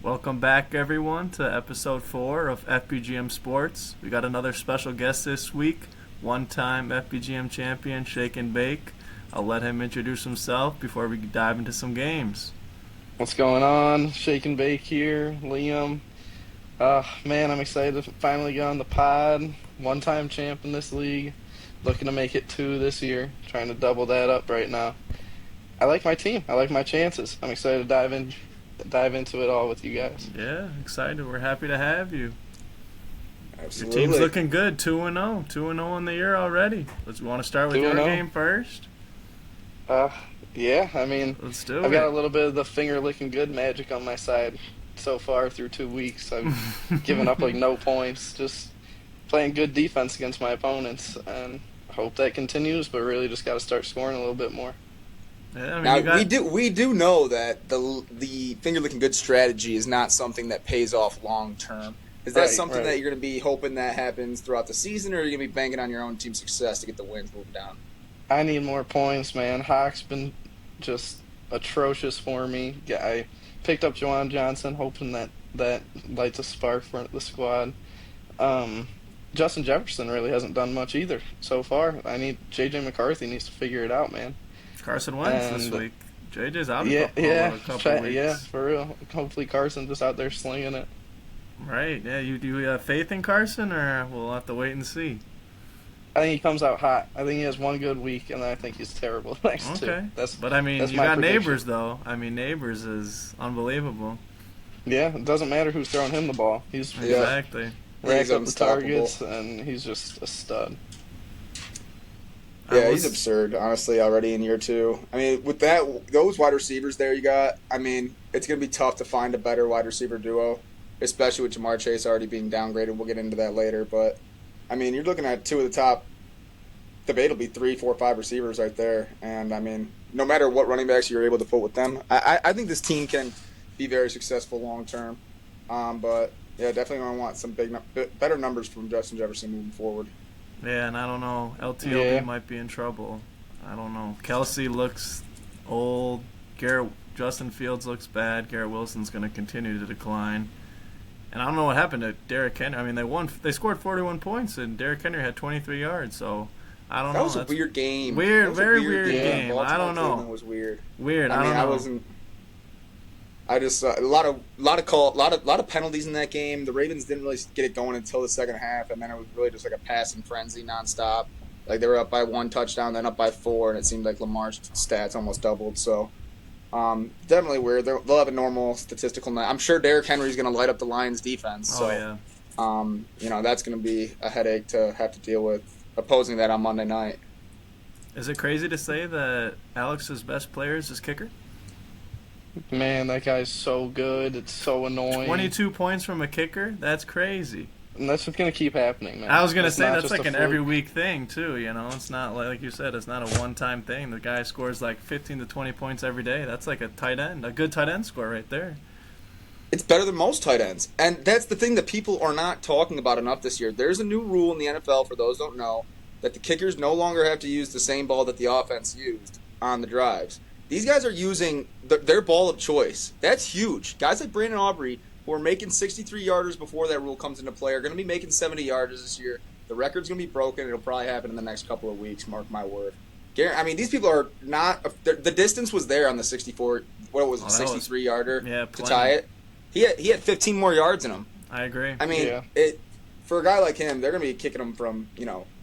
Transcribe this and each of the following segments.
Welcome back, everyone, to episode 4 of FBGM Sports. We got another special guest this week, one-time FBGM champion, Shake and Bake. I'll let him introduce himself before we dive into some games. What's going on? Shake and Bake here, Liam. Man, I'm excited to finally get on the pod. One-time champ in this league. Looking to make it 2 this year. Trying to double that up right now. I like my team. I like my chances. I'm excited to dive into it all with you guys. Yeah, excited. We're happy to have you. Absolutely. Your team's looking good, 2-0. 2-0 in the year already. You want to start with your 2-0. game first? Yeah, I mean, Let's do I've it. got a little bit of the finger licking good magic on my side so far through 2 weeks. I've given up like no points, just playing good defense against my opponents, and hope that continues, but really just got to start scoring a little bit more. Yeah, I mean, Now, we do know that the finger looking good strategy is not something that pays off long term. Is that something that you're going to be hoping that happens throughout the season, or are you going to be banking on your own team's success to get the wins moving down? I need more points, man. Hawk's been just atrocious for me. Yeah, I picked up Juwan Johnson, hoping that lights a spark for the squad. Justin Jefferson really hasn't done much either so far. J.J. McCarthy needs to figure it out, man. Carson Wentz this week. JJ's out a couple weeks. Yeah, for real. Hopefully Carson just out there slinging it. Right, yeah. Do you have faith in Carson, or we'll have to wait and see? I think he comes out hot. I think he has one good week, and then I think he's terrible the next two. Okay. That's you got prediction. Neighbors, though. I mean, Neighbors is unbelievable. Yeah, it doesn't matter who's throwing him the ball. He's Exactly. racked up the unstoppable. targets, and he's just a stud. Yeah, he's absurd, honestly, already in year 2. I mean, with those wide receivers there you got, I mean, it's going to be tough to find a better wide receiver duo, especially with Jamar Chase already being downgraded. We'll get into that later. But, I mean, you're looking at 2 of the top, debatably 3, 4, 5 receivers right there. And, I mean, no matter what running backs you're able to put with them, I think this team can be very successful long term. But, yeah, definitely going to want some better numbers from Justin Jefferson moving forward. Yeah, and I don't know. LTLB might be in trouble. I don't know. Kelsey looks old. Justin Fields looks bad. Garrett Wilson's going to continue to decline. And I don't know what happened to Derrick Henry. I mean, they scored 41 points, and Derrick Henry had 23 yards. So I don't know. That was a weird game. Very weird game. I don't know. It was weird. Weird. I mean, don't know. I wasn't. I just a lot of penalties in that game. The Ravens didn't really get it going until the second half, and then it was really just like a passing frenzy nonstop. Like they were up by 1 touchdown, then up by 4, and it seemed like Lamar's stats almost doubled. So definitely weird. They'll have a normal statistical night. I'm sure Derrick Henry's going to light up the Lions defense. So, that's going to be a headache to have to deal with opposing that on Monday night. Is it crazy to say that Alex's best player is his kicker? Man, that guy's so good. It's so annoying. 22 points from a kicker? That's crazy. And that's what's going to keep happening, man. I was going to say not that's just like a an fluke. every week thing, too, you know? It's not like you said, it's not a one-time thing. The guy scores like 15 to 20 points every day. That's like a good tight end score right there. It's better than most tight ends. And that's the thing that people are not talking about enough this year. There's a new rule in the NFL, for those who don't know, that the kickers no longer have to use the same ball that the offense used on the drives. These guys are using their ball of choice. That's huge. Guys like Brandon Aubrey, who are making 63-yarders before that rule comes into play, are going to be making 70-yarders this year. The record's going to be broken. It'll probably happen in the next couple of weeks, mark my word. I mean, these people are not – the distance was there on the 63-yarder to tie it. He had 15 more yards in him. I agree. I mean, for a guy like him, they're going to be kicking him from,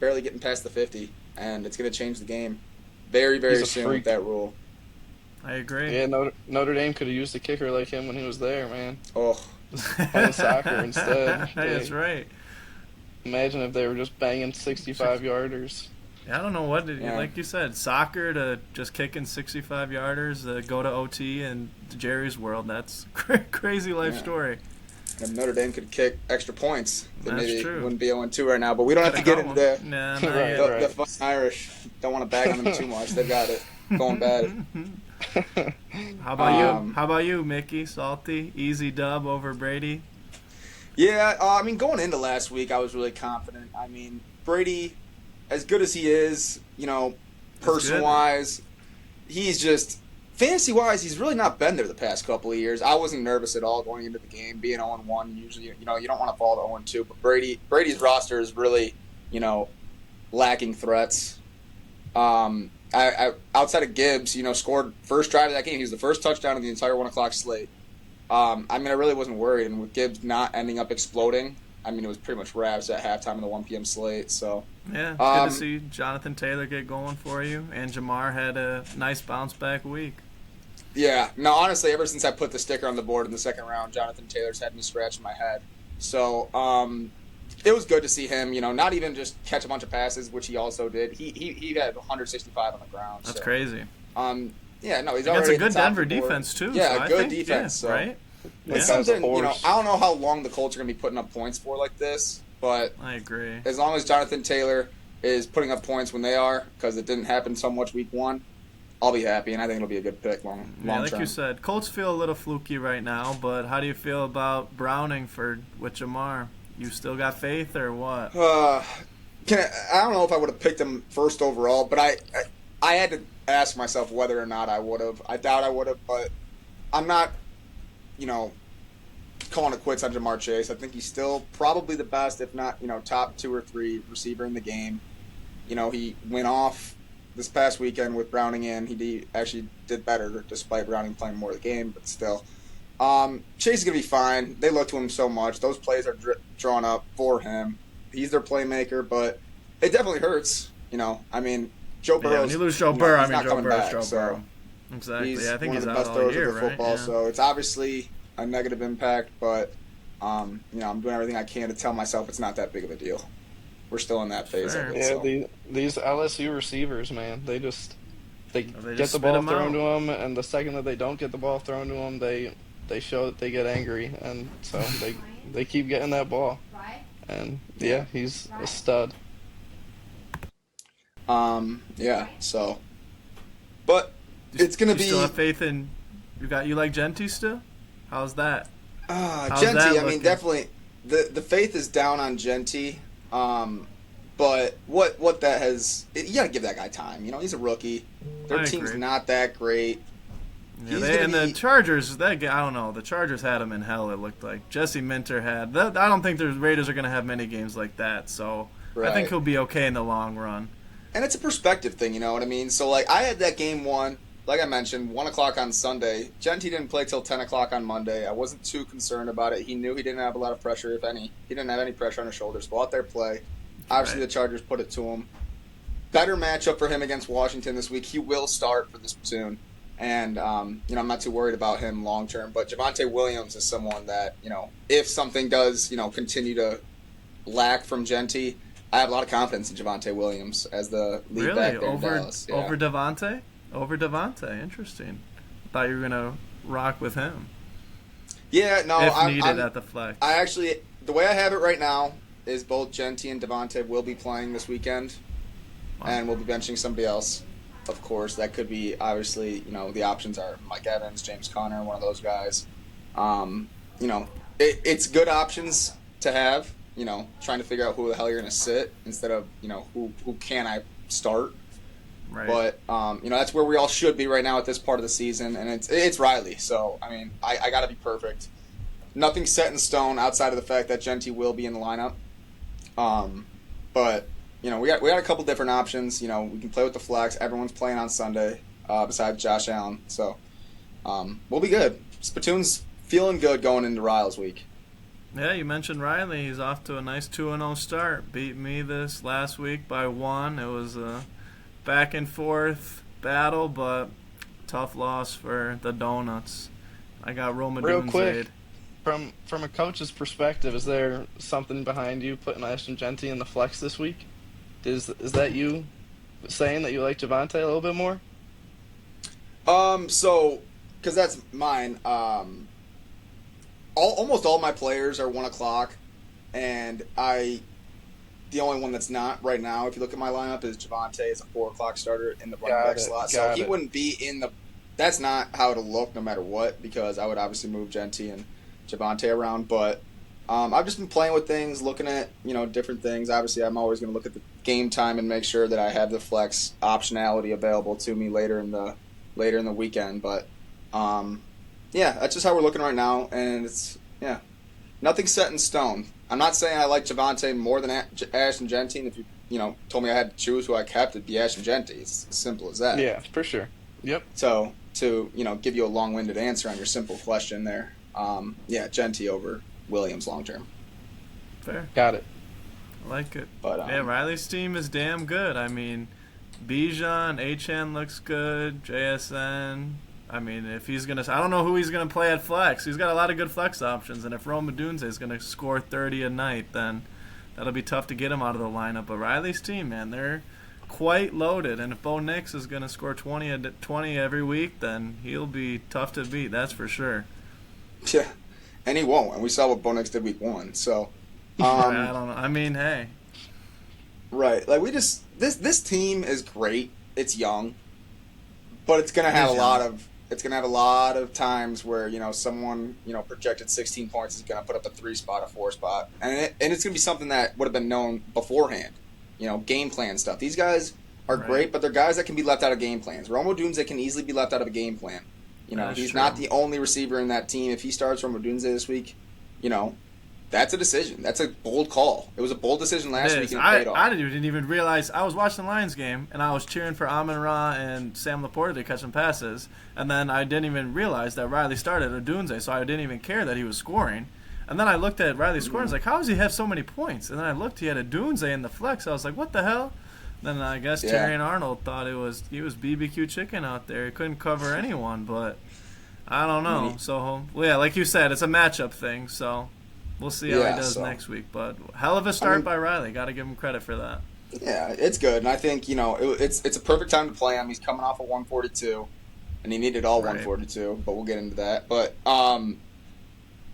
barely getting past the 50, and it's going to change the game very, very soon with that rule. I agree. Yeah, Notre Dame could have used a kicker like him when he was there, man. Oh. Just playing soccer instead. That's right. Imagine if they were just banging 65-yarders. Yeah, I don't know what like you said, soccer to just kicking 65-yarders, go to OT and Jerry's world. That's crazy life story. If Notre Dame could kick extra points, then That's maybe true. Wouldn't be 0-2 right now. But we don't have to get into that. Nah, The fucking Irish don't want to bag on them too much. They've got it going bad. How about you, Mickey? Salty, easy dub over Brady. Yeah, I mean, going into last week, I was really confident. I mean, Brady, as good as he is, person-wise, he's just fantasy-wise, he's really not been there the past couple of years. I wasn't nervous at all going into the game, being 0-1. Usually, you don't want to fall to 0-2, but Brady's roster is really, lacking threats. Outside of Gibbs, scored first drive of that game. He was the first touchdown of the entire 1 o'clock slate. I really wasn't worried, and with Gibbs not ending up exploding, it was pretty much wraps at halftime of the 1 p.m. slate. So yeah, good to see Jonathan Taylor get going for you, and Jamar had a nice bounce-back week. Yeah, no, honestly, ever since I put the sticker on the board in the second round, Jonathan Taylor's had me scratching my head. So it was good to see him, not even just catch a bunch of passes, which he also did. He had 165 on the ground. That's crazy. Yeah, no, he's against already a good Denver defense too. Yeah, so a good defense. So. Right. It's something, I don't know how long the Colts are going to be putting up points for like this, but I agree. As long as Jonathan Taylor is putting up points when they are, because it didn't happen so much week 1, I'll be happy, and I think it'll be a good pick long like term. You said, Colts feel a little fluky right now, but how do you feel about Browning with Jamar? You still got faith or what? I don't know if I would have picked him first overall, but I had to ask myself whether or not I would have. I doubt I would have, but I'm not, calling it quits on Jamar Chase. I think he's still probably the best, if not, top 2 or 3 receiver in the game. He went off this past weekend with Browning in. He actually did better despite Browning playing more of the game, but still. Chase is going to be fine. They look to him so much. Those plays are drawn up for him. He's their playmaker, but it definitely hurts. Joe Burrow. Yeah, when you lose Joe Burrow, Joe Burrow's Joe so Burrow. Exactly. I think he's one of the out best all throwers year, of the football, right? so it's obviously a negative impact, but I'm doing everything I can to tell myself it's not that big of a deal. We're still in that phase of it. Yeah, so. these LSU receivers, man, they get the ball thrown to them, and the second that they don't get the ball thrown to them, they show that they get angry, and so they keep getting that ball. And yeah, he's a stud. Yeah. So, but it's gonna be. You still have faith in you like Genty still? How's that? Genty, definitely the faith is down on Genty. But what that has, you gotta give that guy time. He's a rookie. Their team's not that great. Yeah, the Chargers, I don't know. The Chargers had him in hell, it looked like. Jesse Minter had. I don't think the Raiders are going to have many games like that, so right. I think he'll be okay in the long run. And it's a perspective thing, you know what I mean? So, I had that game 1, like I mentioned, 1 o'clock on Sunday. Genty didn't play till 10 o'clock on Monday. I wasn't too concerned about it. He knew he didn't have a lot of pressure, if any. He didn't have any pressure on his shoulders. Go out there, play. Obviously, the Chargers put it to him. Better matchup for him against Washington this week. He will start for this platoon. And, I'm not too worried about him long term. But Javonte Williams is someone that, if something does, continue to lack from Genty, I have a lot of confidence in Javonte Williams as the lead back there in Dallas. Yeah. Over Devontae? Over Devontae. Interesting. Thought you were going to rock with him. Yeah, no. If needed at the flex. The way I have it right now is both Genty and Devontae will be playing this weekend. Wow. And we'll be benching somebody else. Of course, that could be, obviously, the options are Mike Evans, James Conner, one of those guys. It's good options to have, trying to figure out who the hell you're going to sit instead of, who can I start. Right. But, that's where we all should be right now at this part of the season, and it's Riley. So, I got to be perfect. Nothing's set in stone outside of the fact that Genty will be in the lineup. But... we got a couple different options. We can play with the flex. Everyone's playing on Sunday, besides Josh Allen. So, we'll be good. Spittoon's feeling good going into Riles week. Yeah, you mentioned Riley. He's off to a nice 2-0 start. Beat me this last week by 1. It was a back and forth battle, but tough loss for the Donuts. I got Roma Real Dunzade. Quick, from a coach's perspective, is there something behind you putting Ashton Genty in the flex this week? Is that you saying that you like Javonte a little bit more? Because that's mine. Almost all my players are 1 o'clock, and the only one that's not right now, if you look at my lineup, is Javonte is a 4 o'clock starter in the running back slot. So he wouldn't be in the. That's not how it'll look no matter what, because I would obviously move Genty and Javonte around, but. I've just been playing with things, looking at, different things. Obviously, I'm always going to look at the game time and make sure that I have the flex optionality available to me later in the later in the weekend. But yeah, that's just how we're looking right now, and it's nothing's set in stone. I'm not saying I like Javonte more than Ashton Genty. And if you told me I had to choose who I kept, it'd be Ashton Genty. It's as simple as that. Yeah, for sure. Yep. So to give you a long-winded answer on your simple question there, Genty over Williams long term. Fair. Got it. I like it. But Riley's team is damn good. I mean, Bijan, Achan looks good. JSN. I mean, if he's gonna, I don't know who he's gonna play at flex. He's got a lot of good flex options, and if Rome Odunze is gonna score 30 a night, then that'll be tough to get him out of the lineup. But Riley's team, man, they're quite loaded, and if Bo Nix is gonna score 20 every week, then he'll be tough to beat. That's for sure. Yeah, and he won't. And we saw what Bo Nix did week 1. So. I don't know. I mean, hey. Right. Like this team is great. It's young, but it's gonna have a lot of times where someone projected 16 points is gonna put up a 3 spot, a 4 spot, and it's gonna be something that would have been known beforehand. Game plan stuff. These guys are great, but they're guys that can be left out of game plans. Rome Odunze can easily be left out of a game plan. He's true. not the only receiver in that team. If he starts Rome Odunze this week, that's a decision. That's a bold call. It was a bold decision last week, and it paid off. I didn't even realize. I was watching the Lions game, and I was cheering for Amon-Ra and Sam Laporta to catch some passes, and then I didn't even realize that Riley started Odunze, so I didn't even care that he was scoring. And then I looked at Riley's score, and I was like, how does he have so many points? And then I looked, he had Odunze in the flex. I was like, what the hell? Then I guess Terry and Arnold thought he was BBQ chicken out there. He couldn't cover anyone, but I don't know. So, like you said, it's a matchup thing, so we'll see how he does next week. But hell of a start by Riley. Got to give him credit for that. Yeah, it's good. And I think, it's a perfect time to play him. He's coming off of 142, and he needed all 142, but we'll get into that. But, I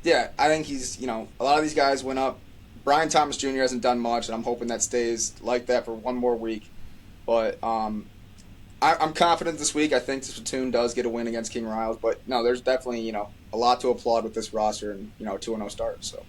think he's, a lot of these guys went up. Brian Thomas Jr. hasn't done much, and I'm hoping that stays like that for one more week. But I'm confident this week. I think the Platoon does get a win against King Riles. But, no, there's definitely, a lot to applaud with this roster and, 2-0 start. So.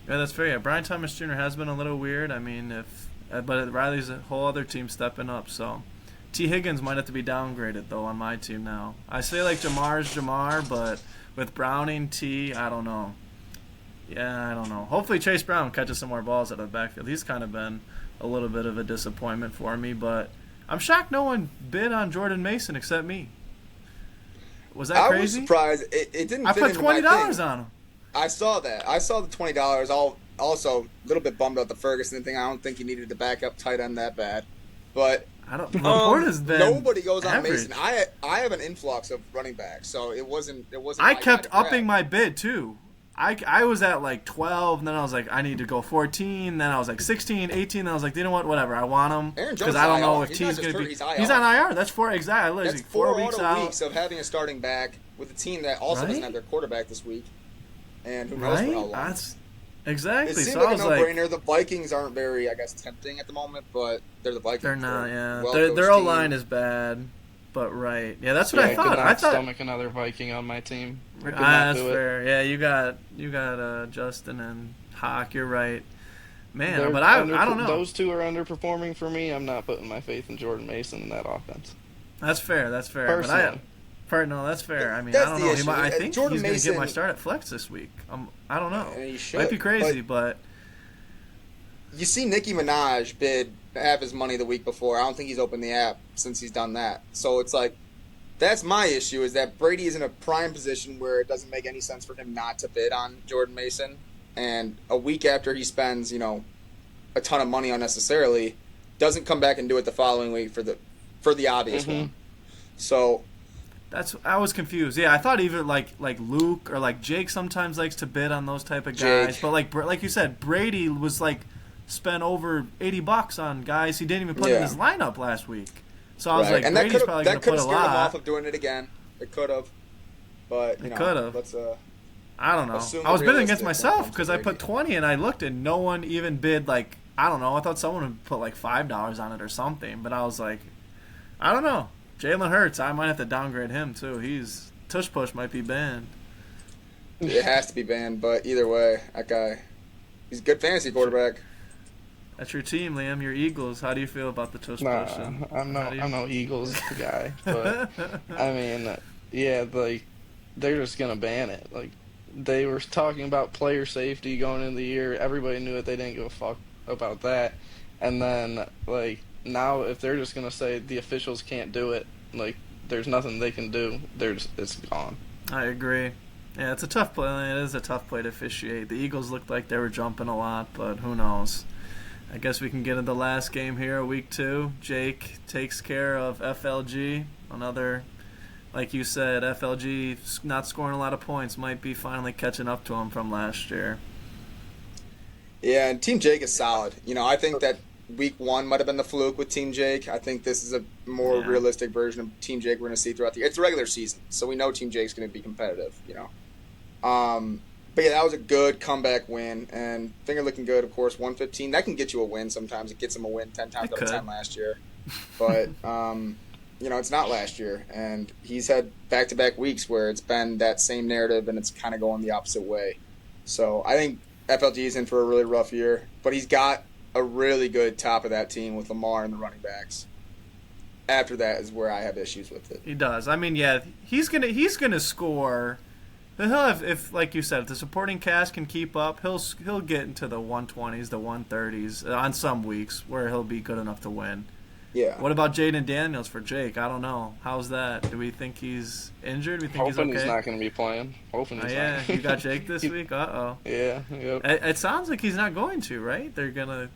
Yeah, that's fair. Yeah, Brian Thomas Jr. has been a little weird. I mean, but Riley's a whole other team stepping up. So T. Higgins might have to be downgraded, though, on my team now. I say, Jamar's Jamar, but with Browning, T, I don't know. Yeah, I don't know. Hopefully Chase Brown catches some more balls out of the backfield. He's kind of been a little bit of a disappointment for me, but I'm shocked no one bid on Jordan Mason except me. Was that crazy? I was surprised. It didn't I fit put into my $20 thing. on him. I saw that. I saw the $20. Also, a little bit bummed out the Ferguson thing. I don't think he needed to back up tight end that bad. But Laporta's been nobody goes on average. Mason. I have an influx of running backs, so it wasn't. I kept upping my bid too. I was at 12, and then I was like, I need to go 14. Then I was like 16, 18. Then I was like, you know what? Whatever. I want him because I don't know if T's going to be. He's on IR. That's 4 exactly. That's 4 weeks out. weeks of having a starting back with a team that also doesn't have their quarterback this week, and who knows for how long. That's exactly. It seems so like I was a no-brainer. The Vikings aren't very, tempting at the moment, but they're the Vikings. They're not. Yeah, their O-line is bad. But yeah, that's what I thought. I thought stomach another Viking on my team. That's fair. Yeah, you got Justin and Hawk. You're right, man. But I don't know. Those two are underperforming for me. I'm not putting my faith in Jordan Mason in that offense. That's fair. Personally. No, that's fair. I mean, that's I don't know. I think Jordan he's going to Mason, get my start at flex this week. I don't know. He should, might be crazy, but you see Nicki Minaj bid have his money the week before. I don't think he's opened the app since he's done that. So it's that's my issue, is that Brady is in a prime position where it doesn't make any sense for him not to bid on Jordan Mason. And a week after he spends, a ton of money unnecessarily, doesn't come back and do it the following week for the obvious one. So I was confused. Yeah, I thought even like Luke or Jake sometimes likes to bid on those type of guys. But like you said, Brady was spent over $80 on guys he didn't even put in his lineup last week. So I was like, and Brady's probably going to put a lot. That could have scared him off of doing it again. It could have. But, it could have. Let's, I don't know. I was bidding against myself because I put 20 and I looked and no one even bid I don't know. I thought someone would put $5 on it or something. But I was like, I don't know. Jalen Hurts, I might have to downgrade him too. Tush Push might be banned. It has to be banned, but either way, that guy, he's a good fantasy quarterback. That's your team, Liam. Your Eagles. How do you feel about the tush Nah, pushing? I'm no Eagles guy, but I mean, yeah, like they're just gonna ban it. Like they were talking about player safety going into the year. Everybody knew it. They didn't give a fuck about that. And then like now, if they're just gonna say the officials can't do it, like there's nothing they can do. It's gone. I agree. Yeah, it's a tough play. It is a tough play to officiate. The Eagles looked like they were jumping a lot, but who knows? I guess we can get into the last game here, week 2. Jake takes care of FLG. Another, like you said, FLG not scoring a lot of points might be finally catching up to him from last year. Yeah, and Team Jake is solid. I think that week 1 might have been the fluke with Team Jake. I think this is a more realistic version of Team Jake we're going to see throughout the year. It's a regular season, so we know Team Jake's going to be competitive, But yeah, that was a good comeback win, and finger looking good, of course, 115. That can get you a win sometimes. It gets him a win 10 times out of 10 last year. But, it's not last year, and he's had back-to-back weeks where it's been that same narrative, and it's kind of going the opposite way. So I think FLG is in for a really rough year, but he's got a really good top of that team with Lamar and the running backs. After that is where I have issues with it. He does. I mean, yeah, he's gonna score. He'll have, if like you said, if the supporting cast can keep up, he'll get into the 120s, the 130s on some weeks where he'll be good enough to win. Yeah. What about Jaden Daniels for Jake? I don't know. How's that? Do we think he's injured? We think he's okay? He's not going to be playing. Hoping he's yeah, not. You got Jake this week? Uh-oh. Yeah. Yep. It sounds like he's not going to, right? They're going to...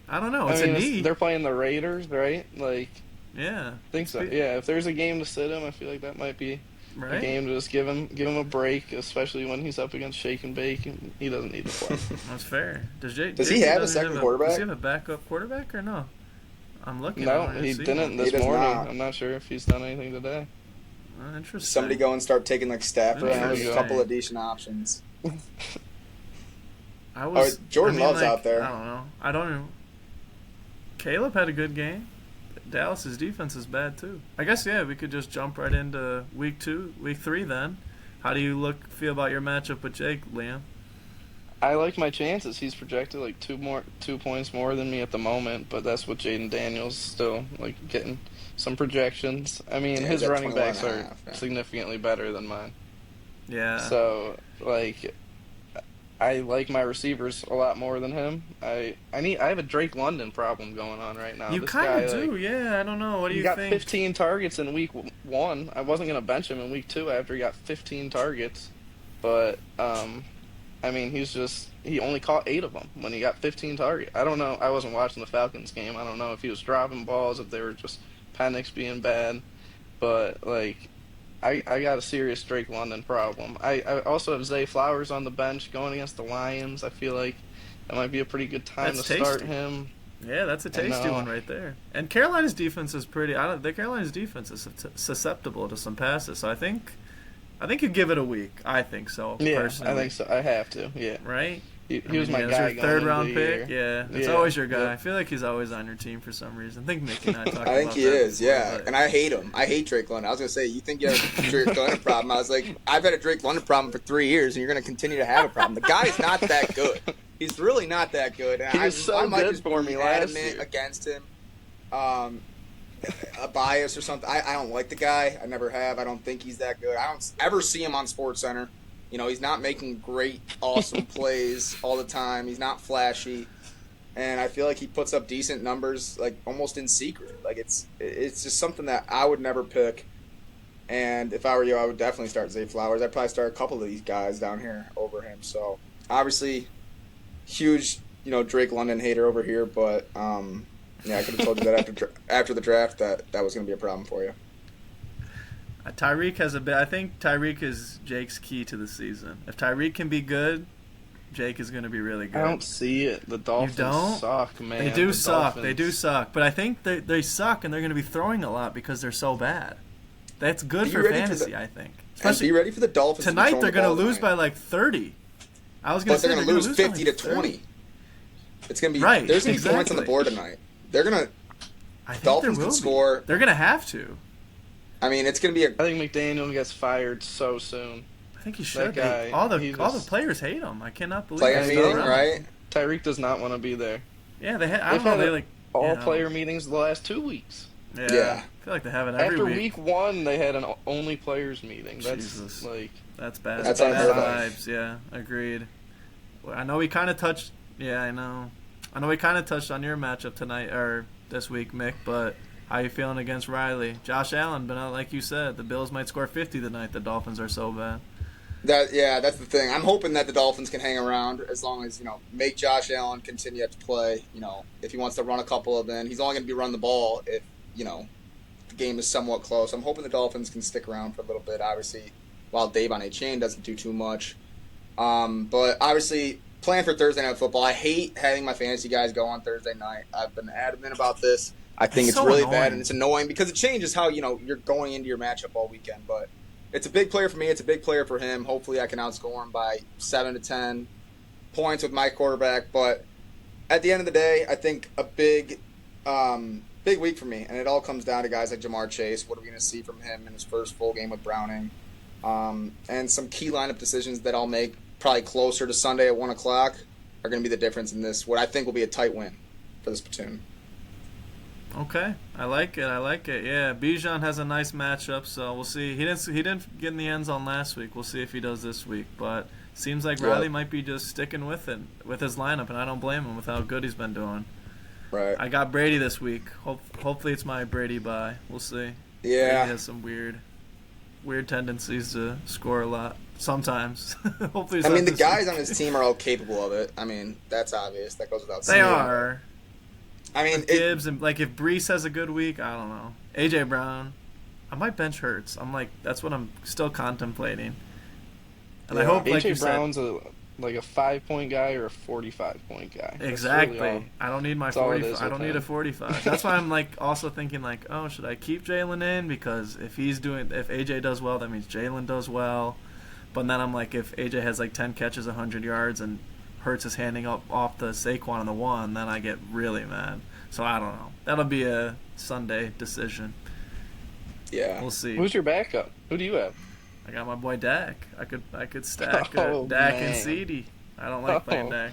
I don't know. It's a knee. They're playing the Raiders, right? Like... Yeah. I think so. Yeah, if there's a game to sit him, I feel like that might be a game to just give him a break, especially when he's up against Shake and Bake, and he doesn't need to play. That's fair. Does he have a second quarterback? Does he have a backup quarterback or no? I'm looking. No, he didn't this morning. Not. I'm not sure if he's done anything today. Interesting. Somebody go and start taking Stafford. There's a couple of decent options. Jordan Love's out there. I don't know. Caleb had a good game. Dallas's defense is bad too. I guess we could just jump right into week 3 then. How do you feel about your matchup with Jake, Liam? I like my chances. He's projected like 2 points more than me at the moment, but that's with Jaden Daniels still getting some projections. I mean, his running backs are significantly better than mine. Yeah. So I like my receivers a lot more than him. I have a Drake London problem going on right now. You kind of do, yeah. I don't know. What do you think? He got 15 targets in week 1. I wasn't going to bench him in week 2 after he got 15 targets. But, I mean, he only caught 8 of them when he got 15 targets. I don't know. I wasn't watching the Falcons game. I don't know if he was dropping balls, if they were just Penix being bad. But, I got a serious Drake London problem. I also have Zay Flowers on the bench going against the Lions. I feel like that might be a pretty good time to start him. Yeah, that's a tasty one right there. And Carolina's defense is Carolina's defense is susceptible to some passes. So I think you give it a week. I think so. Yeah, personally. I think so. I have to. Yeah. Right. He was my guy. Your third round pick. Year. Yeah, it's always your guy. Yeah. I feel like he's always on your team for some reason. I think Mickey and I talked about that. I think he is. Yeah, and I hate him. I hate Drake London. I was gonna say, you think you have a Drake London problem? I was like, I've had a Drake London problem for 3 years, and you're gonna continue to have a problem. The guy's not that good. He's really not that good. And he was so good for me last year. Against him, a bias or something. I don't like the guy. I never have. I don't think he's that good. I don't ever see him on SportsCenter. He's not making great, awesome plays all the time. He's not flashy. And I feel like he puts up decent numbers, almost in secret. It's just something that I would never pick. And if I were you, I would definitely start Zay Flowers. I'd probably start a couple of these guys down here over him. So, obviously, huge, Drake London hater over here. But, I could have told you that after the draft that was going to be a problem for you. Tyreek has a bit. I think Tyreek is Jake's key to the season. If Tyreek can be good, Jake is going to be really good. I don't see it. The Dolphins suck, man. They do suck. They do suck. But I think they suck, and they're going to be throwing a lot because they're so bad. That's good for fantasy, I think. Especially, be ready for the Dolphins tonight. They're going to lose by 30. I was going to say they're going to lose 50 to 20. It's going to be right. There's going to be points on the board tonight. They're going to. Dolphins can score. They're going to have to. I mean, it's going to be I think McDaniel gets fired so soon. I think he should. All the players hate him. I cannot believe player meeting, right? Tyreek does not want to be there. Yeah, they had. I They've don't know. had They like all-player meetings the last 2 weeks. Yeah. Yeah. I feel like they have it every After week. week 1, they had an only players meeting. That's Jesus. like That's bad. That's bad unheard of. vibes. Yeah, agreed. Well, I know we kind of touched. Yeah, I know. I know we kind of touched on your matchup tonight or this week, Mick. But how you feeling against Riley? Josh Allen, but like you said, the Bills might score 50 tonight. The Dolphins are so bad. That's the thing. I'm hoping that the Dolphins can hang around as long as, make Josh Allen continue to play. If he wants to run a couple of in, he's only going to be running the ball if, the game is somewhat close. I'm hoping the Dolphins can stick around for a little bit, obviously, while Dave on a chain doesn't do too much. But obviously, playing for Thursday Night Football, I hate having my fantasy guys go on Thursday night. I've been adamant about this. I think it's so really annoying. bad, and it's annoying because it changes how, you're going into your matchup all weekend. But it's a big player for me. It's a big player for him. Hopefully, I can outscore him by 7 to 10 points with my quarterback. But at the end of the day, I think a big week for me, and it all comes down to guys like Jamar Chase. What are we going to see from him in his first full game with Browning? And some key lineup decisions that I'll make probably closer to Sunday at 1 o'clock are going to be the difference in this, what I think will be a tight win for this platoon. Okay, I like it. Yeah, Bijan has a nice matchup, so we'll see. He didn't get in the end zone last week. We'll see if he does this week. But seems like Riley might be just sticking with it with his lineup, and I don't blame him with how good he's been doing. Right. I got Brady this week. Hopefully it's my Brady bye. We'll see. Yeah. Brady has some weird tendencies to score a lot sometimes. Hopefully. I mean, the guys on his team are all capable of it. I mean, that's obvious. That goes without saying. They are. I mean, Gibbs and if Brees has a good week, I don't know. AJ Brown, I might bench Hurts. I'm that's what I'm still contemplating. And I hope AJ Brown's a 5-point guy or a 45-point guy. Exactly. Really I don't need my 45. I don't need a 45. That's why I'm also thinking oh, should I keep Jalen in? Because if AJ does well, that means Jalen does well. But then I'm if AJ has 10 catches, 100 yards, and Hurts is handing off the Saquon on the one, then I get really mad. So I don't know. That'll be a Sunday decision. Yeah. We'll see. Who's your backup? Who do you have? I got my boy Dak. I could stack Oh, Dak man. and CeeDee. I don't like playing Dak.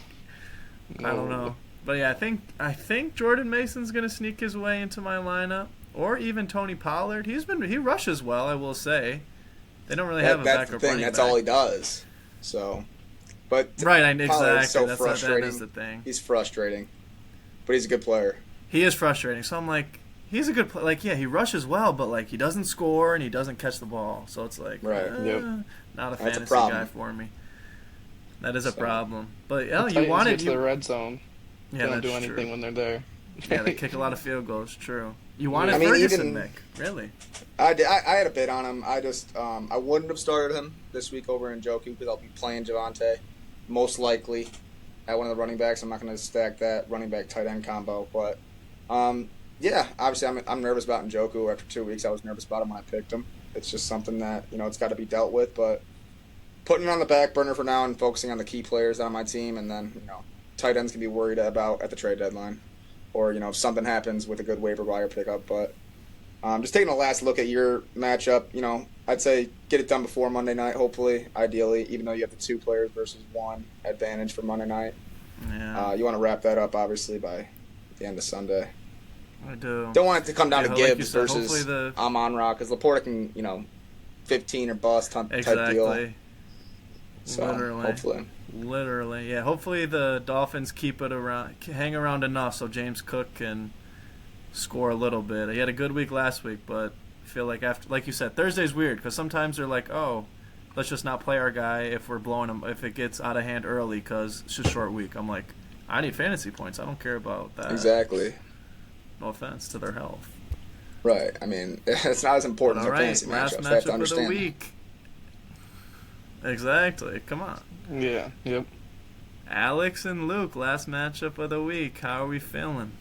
No. I don't know. But yeah, I think Jordan Mason's gonna sneak his way into my lineup, or even Tony Pollard. He rushes well, I will say. They don't really have a backup running back. That's all he does. So, but right, Pollard's exactly. so That frustrating. is the thing. He's frustrating, but he's a good player. He is frustrating. So I'm he's a good player. He rushes well, but he doesn't score and he doesn't catch the ball. So it's Right. Not a That's a fantasy problem. guy for me. That is a So, problem. But The you wanted get to the red zone. Yeah, They don't that's do anything true. when they're there. Yeah, they kick a lot of field goals. True. You wanted I mean, Ferguson, even- Mick. Really? I had a bid on him. I just I wouldn't have started him this week over in Njoku because I'll be playing Javonte most likely at one of the running backs. I'm not going to stack that running back tight end combo, but yeah, obviously I'm nervous about Njoku. After 2 weeks, I was nervous about him when I picked him. It's just something that it's got to be dealt with, but putting it on the back burner for now and focusing on the key players on my team, and then tight ends can be worried about at the trade deadline, or if something happens with a good waiver wire pickup. But just taking a last look at your matchup, I'd say get it done before Monday night, hopefully, ideally, even though you have the 2 players versus 1 advantage for Monday night. Yeah, You want to wrap that up, obviously, by the end of Sunday. I do. Don't want it to come down to like you Gibbs said, versus hopefully Amon-Ra, because Laporta can, 15 or bust type deal. Exactly. So, Literally. Literally, yeah. Hopefully the Dolphins hang around enough so James Cook can score a little bit. He had a good week last week, but I feel after, like you said, Thursday's weird because sometimes they're oh, let's just not play our guy if we're blowing him, if it gets out of hand early because it's just a short week. I'm I need fantasy points. I don't care about that. Exactly. No offense to their health. Right. I mean, it's not as important as All our right, fantasy last matchups. They have to matchup of the understand. week. Exactly. Come on. Yeah. Yep. Alex and Luke, last matchup of the week. How are we feeling?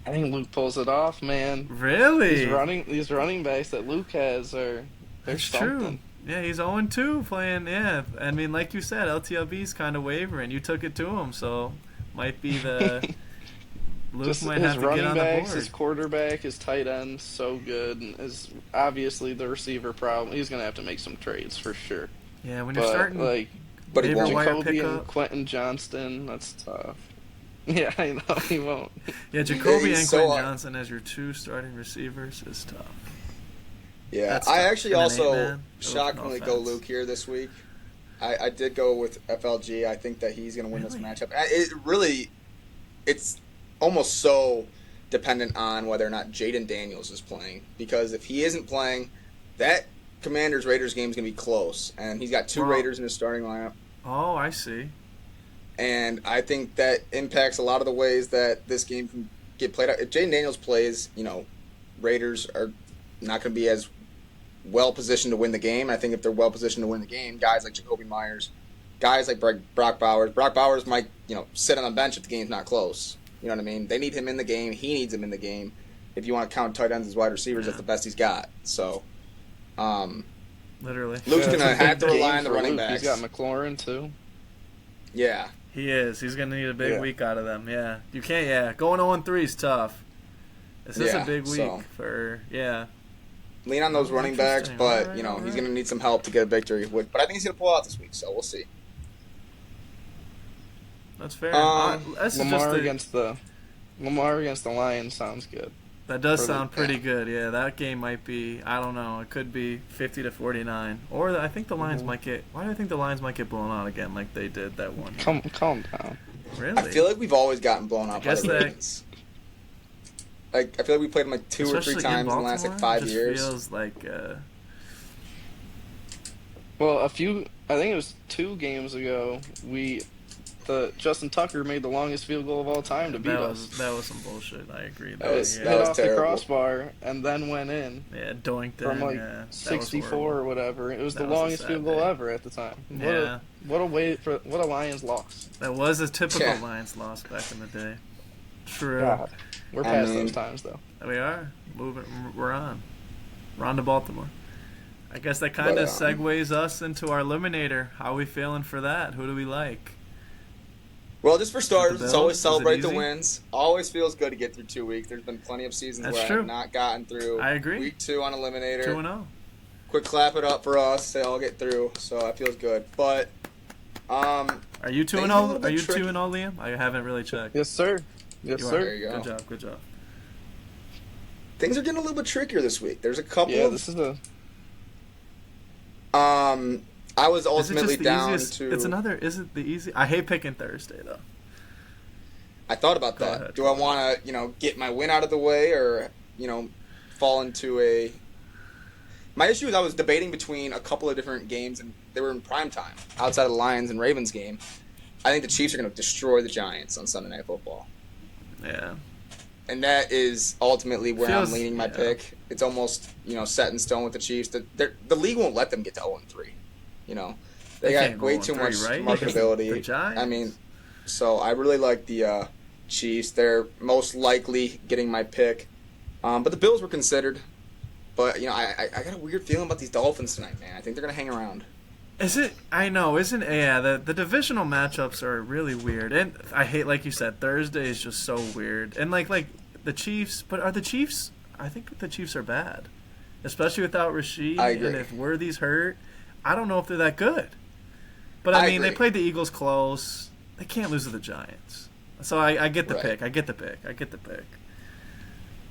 I think Luke pulls it off, man. Really? These running backs that Luke has they're That's something. true. Yeah, he's 0-2 playing. Yeah, I mean, like you said, LTLB's kind of wavering. You took it to him, so might be the Luke Just might his have to running get on the backs, board. his quarterback, his tight end, so good. And is obviously the receiver problem. He's gonna have to make some trades for sure. Yeah, when you're But starting like But he waiver won't. wire Jacoby and pickup. Quentin Johnston, that's tough. Yeah, I know he won't. Yeah, Jacoby and He's Quentin so Johnson as your two starting receivers is tough. Yeah, That's I tough. actually And an also eight-man? shockingly No go offense. Luke here this week. I did go with FLG. I think that he's going to win this Really? matchup. It's almost so dependent on whether or not Jaden Daniels is playing. Because if he isn't playing, that Commanders-Raiders game is going to be close. And he's got two Well- Raiders in his starting lineup. Oh, I see. And I think that impacts a lot of the ways that this game can get played out. If Jaden Daniels plays, Raiders are not going to be as well positioned to win the game. I think if they're well positioned to win the game, guys like Jacoby Myers, guys like Brock Bowers. Brock Bowers might, sit on the bench if the game's not close. You know what I mean? They need him in the game. He needs him in the game. If you want to count tight ends as wide receivers, that's the best he's got. So, Literally. Luke's Yeah, going to it's a have to big rely game on the for running Luke. backs. He's got McLaurin too. Yeah. He is. He's going to need a big Yeah. week out of them. Yeah. You can't, Going 0-3 is tough. This is Yeah, a big week so- for, Lean on those running backs, Interesting. but, All he's right. going to need some help to get a victory. But I think he's going to pull out this week, so we'll see. That's fair. This is Lamar just Lamar against the Lions sounds good. that does for the- sound pretty good. Yeah, that game might be, I don't know, it could be 50-49. Or I think the Lions might get, why do I think the Lions might get blown out again like they did that one? Calm down. Really? I feel like we've always gotten blown out by Guess the that- Ravens. I feel like we played them like two or three Especially times in the last Baltimore, 5 just years. feels like, Well, I think it was 2 games ago. Justin Tucker made the longest field goal of all time to beat us. that was some bullshit. I agree. That was- yeah. that Hit was off terrible. the crossbar and then went in Yeah, doinked from in, like yeah. That was 64 horrible. or whatever. It was That the was a longest sad field goal day. ever at the time. Yeah. What a Lions loss. That was a typical Yeah. Lions loss back in the day. True. God, we're I past mean- those times though. We are. Moving. We're on. We're on to Baltimore. I guess that kind But, of segues us into our eliminator. How are we feeling for that? Who do we like? Well, just for starters, the let's Bills? always Is it celebrate the easy? wins. Always feels good to get through 2 weeks. There's been plenty of seasons That's where true. I've not gotten through. I agree. Week 2 on Eliminator. 2-0. Quick clap it up for us. They all get through, so that feels good. But, Are you 2-0? Things are a little bit Are you tricky. 2-0, Liam? I haven't really checked. Yes, sir. Yes, You are. sir. there you go. Good job. Good job. Things are getting a little bit trickier this week. There's a couple Yeah, of... this is a I was Is it ultimately just the down easiest? to... It's another. Is it the easy? I hate picking Thursday though. I thought about Go that. ahead. Do I want to, get my win out of the way or, fall into a... My issue is I was debating between a couple of different games, and they were in prime time, outside of the Lions and Ravens game. I think the Chiefs are going to destroy the Giants on Sunday Night Football. Yeah. And that is ultimately where Feels- I'm leaning my yeah. pick. It's almost, set in stone with the Chiefs. The league won't let them get to 0-3. They got can't go way too 0-3, much right? marketability. The Giants. I mean, so I really like the Chiefs. They're most likely getting my pick. But the Bills were considered. But, I got a weird feeling about these Dolphins tonight, man. I think they're going to hang around. Is it? I know, isn't? Yeah, the divisional matchups are really weird, and I hate, like you said, Thursday is just so weird, and like the Chiefs. But are the Chiefs? I think the Chiefs are bad, especially without Rashid. I agree. And if Worthy's hurt, I don't know if they're that good. But I I mean, they agree. played the Eagles close. They can't lose to the Giants. So I get the Right. pick. I get the pick.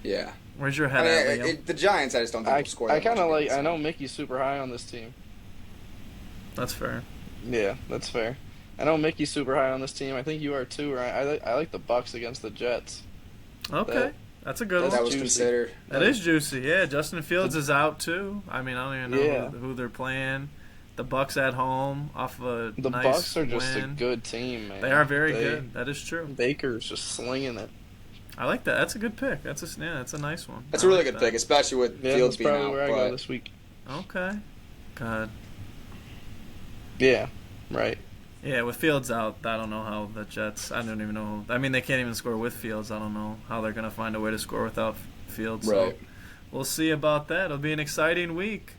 Yeah. Where's your I head at, mean, Liam? the Giants, I just don't think will score that I kind much of like. against I them. know Mickey's super high on this team. That's fair. Yeah, that's fair. I know Mickey's super high on this team. I think you are too, right? I like the Bucks against the Jets. Okay, that's a good that's one. That was juicy. considered. That is juicy. Yeah, Justin Fields is out too. I mean, I don't even know Yeah. who they're playing. The Bucks at home off of a The nice Bucks are just win. a good team, man. They are very good. That is true. Baker's just slinging it. I like that. That's a good pick. That's a nice one. That's I a really like good that. pick, especially with Yeah, Fields that's being probably out. where I go But this week. Okay. God. Yeah, right. Yeah, with Fields out, I don't know how the Jets. I don't even know. I mean, they can't even score with Fields. I don't know how they're gonna find a way to score without Fields. Right. So we'll see about that. It'll be an exciting week.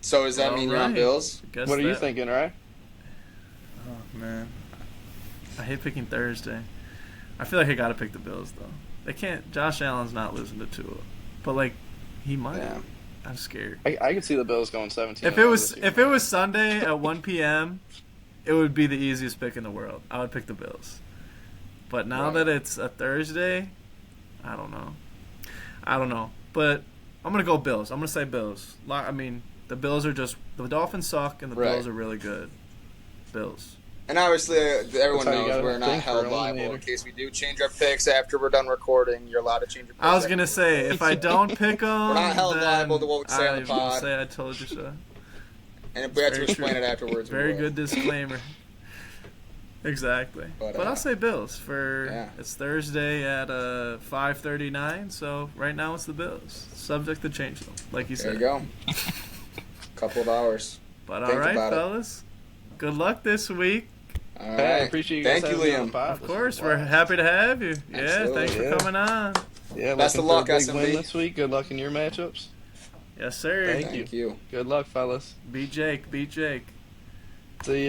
so does that mean you're on Alright. Bills? Guess What are you that- thinking, right? Oh man, I hate picking Thursday. I feel like I gotta pick the Bills though. They can't. Josh Allen's not losing to Tua, but like he might. Yeah. I'm scared. I could see the Bills going 17. If it was Sunday at 1 p.m., it would be the easiest pick in the world. I would pick the Bills. But now Right. that it's a Thursday, I don't know. But I'm going to go Bills. I'm going to say Bills. I mean, the Bills are just – the Dolphins suck and the Right. Bills are really good. Bills. And obviously, everyone how you knows gotta we're not think for held a liable eliminator. in case we do change our picks after we're done recording. You're allowed to change your picks. I was going to say, if I don't pick them, We're not held liable to what we say on the I pod. will say I told you so. And if we have to Very explain true. it afterwards, Very we will. good disclaimer. Exactly. But, I'll say Bills for yeah. it's Thursday at 5:39. So right now it's the Bills, subject to change though, like you There said. you go. Couple of hours. But Think all right, about it. fellas, good luck this week. All Hey, I right. appreciate you guys Thank you, having me on the Liam. pod. Of This was course, a we're blast. happy to have you. Yeah, Absolutely. thanks for Yeah. coming on. Yeah, Best of looking luck, for a big SnB. win this week. Good luck in your matchups. Yes, sir. Thank Thank you. Good luck, fellas. Beat Jake. Beat Jake. See ya.